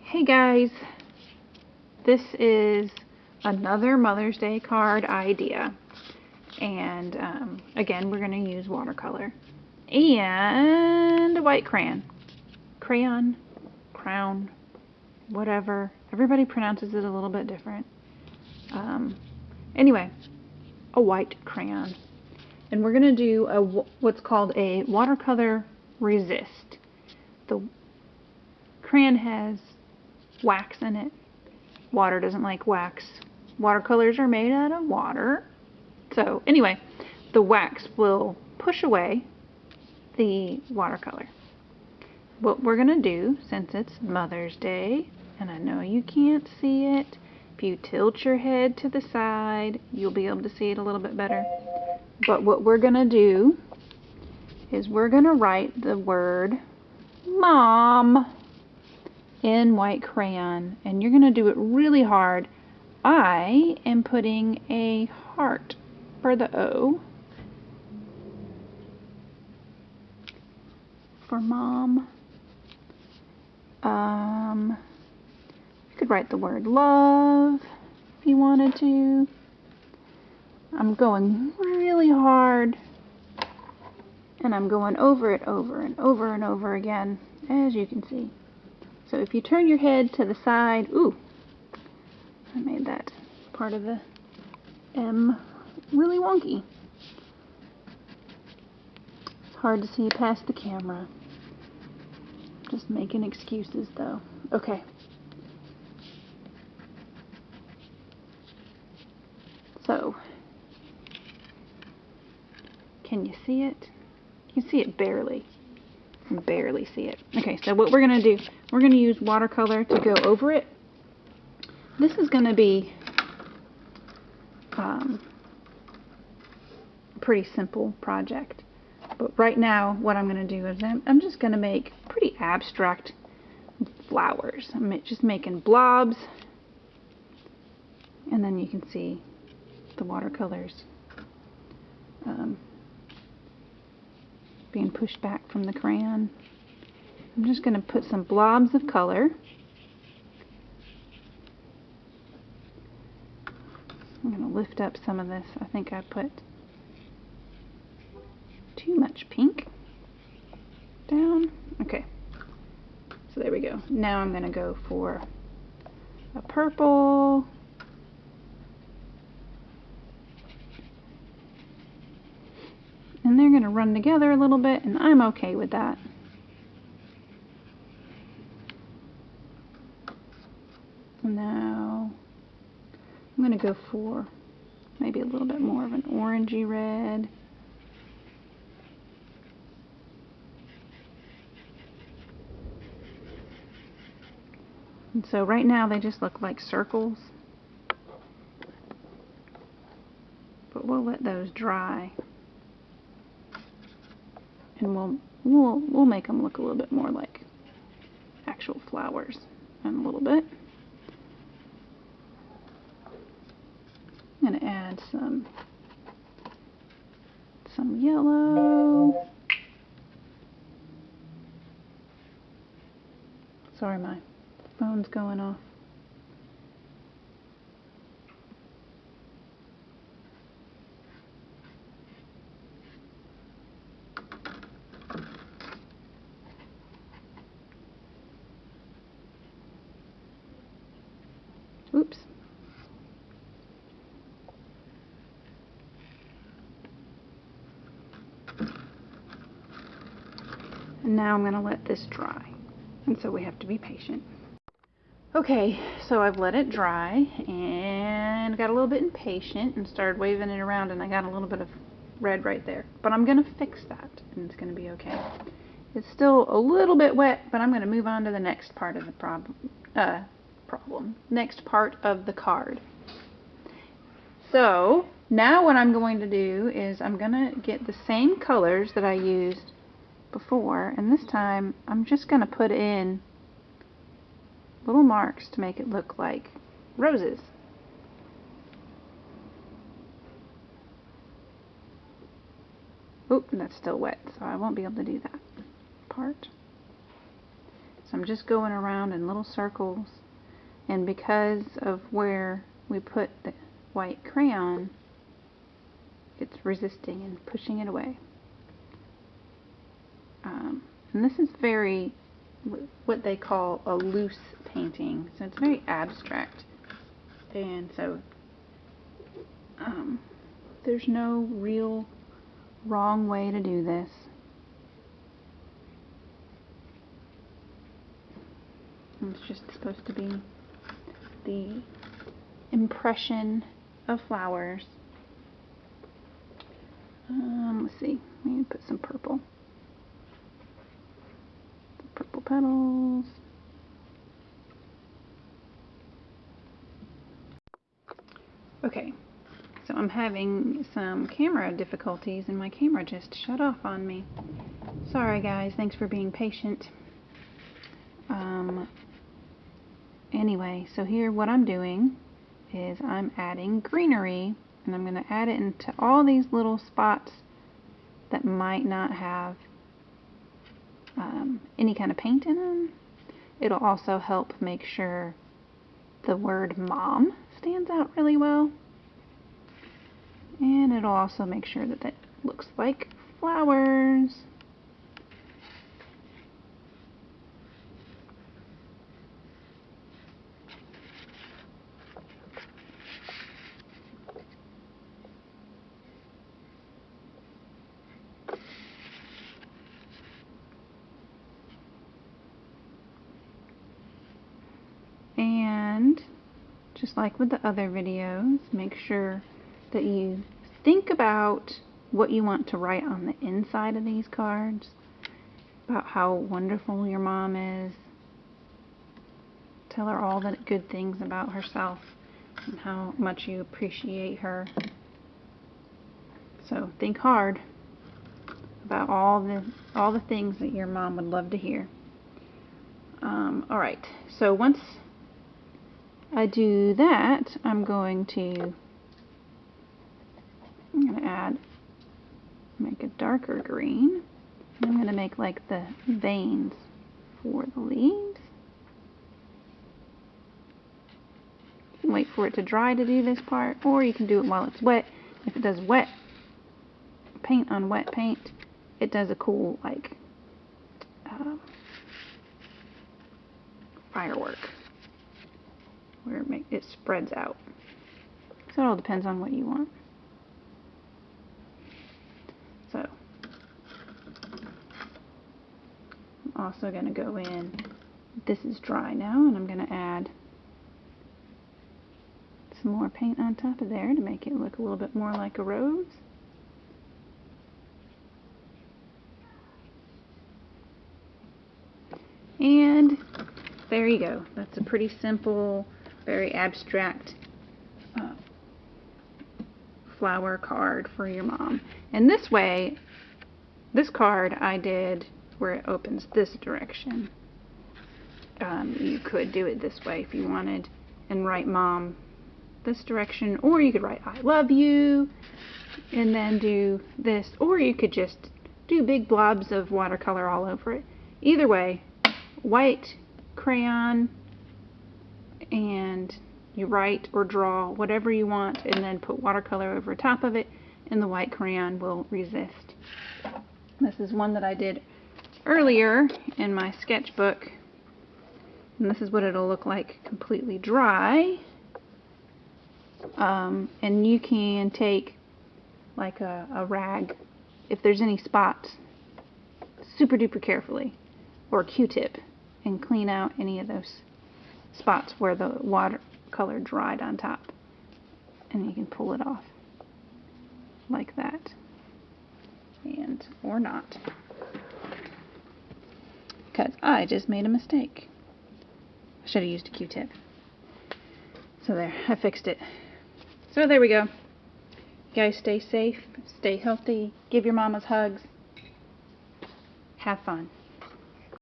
Hey guys, this is another Mother's Day card idea, and again we're going to use watercolor and a white crayon, crown, whatever. Everybody pronounces it a little bit different. Anyway, a white crayon, and we're going to do what's called a Watercolor Resist. The crayon has wax in it. Water doesn't like wax. Watercolors are made out of water. So anyway, the wax will push away the watercolor. What we're going to do, since it's Mother's Day, and I know you can't see it, if you tilt your head to the side, you'll be able to see it a little bit better. But what we're going to do is we're going to write the word Mom in white crayon, and you're going to do it really hard. I am putting a heart for the O for Mom. You could write the word love if you wanted to. I'm going really hard, and I'm going over it over and over and over again, as you can see. So if you turn your head to the side, ooh, I made that part of the M really wonky. It's hard to see past the camera. Just making excuses though. Okay. So, can you see it? You can see it barely. I can barely see it. Okay, so what we're going to do, we're going to use watercolor to go over it. This is going to be a pretty simple project. But right now, what I'm going to do is I'm just going to make pretty abstract flowers. I'm just making blobs. And then you can see the watercolors being pushed back from the crayon. I'm just going to put some blobs of color. I'm going to lift up some of this. I think I put too much pink down. Okay, so there we go. Now I'm going to go for a purple. And they're going to run together a little bit, and I'm okay with that. Now I'm going to go for maybe a little bit more of an orangey red. And so right now they just look like circles, but we'll let those dry, and we'll make them look a little bit more like actual flowers in a little bit. I'm going to add some yellow. Sorry, my phone's going off. Oops. And now I'm going to let this dry. And so we have to be patient. Okay, so I've let it dry and got a little bit impatient and started waving it around, and I got a little bit of red right there. But I'm going to fix that, and it's going to be okay. It's still a little bit wet, but I'm going to move on to the next part of the next part of the card. So now what I'm going to do is I'm going to get the same colors that I used before, and this time I'm just going to put in little marks to make it look like roses. Oop, that's still wet, so I won't be able to do that part. So I'm just going around in little circles, and because of where we put the white crayon, it's resisting and pushing it away. And this is very what they call a loose painting, so it's very abstract, and so there's no real wrong way to do this. It's just supposed to be the impression of flowers. Let's see, we need to put some purple. Purple petals. Okay, so I'm having some camera difficulties and my camera just shut off on me. Sorry guys, thanks for being patient. Anyway, so here what I'm doing is I'm adding greenery, and I'm going to add it into all these little spots that might not have any kind of paint in them. It'll also help make sure the word mom stands out really well, and it'll also make sure that that looks like flowers. And just like with the other videos, make sure that you think about what you want to write on the inside of these cards, about how wonderful your mom is. Tell her all the good things about herself and how much you appreciate her. So think hard about all the things that your mom would love to hear. Alright, so once I do that, I'm going to make a darker green. I'm going to make like the veins for the leaves. You can wait for it to dry to do this part, or you can do it while it's wet. If it does wet paint on wet paint, it does a cool like firework where it spreads out. So it all depends on what you want. So I'm also going to go in, this is dry now, and I'm going to add some more paint on top of there to make it look a little bit more like a rose. And there you go. That's a pretty simple, very abstract flower card for your mom. And this way, this card I did where it opens this direction. You could do it this way if you wanted and write mom this direction, or you could write I love you and then do this, or you could just do big blobs of watercolor all over it. Either way, white crayon, and you write or draw whatever you want and then put watercolor over top of it, and the white crayon will resist. This is one that I did earlier in my sketchbook, and this is what it'll look like completely dry. And you can take like a rag, if there's any spots, super duper carefully, or a Q-tip, and clean out any of those spots where the watercolor dried on top, and you can pull it off like that, and or not, because I just made a mistake. I should have used a Q-tip. So there, I fixed it. So there we go. You guys stay safe, stay healthy, give your mamas hugs, have fun.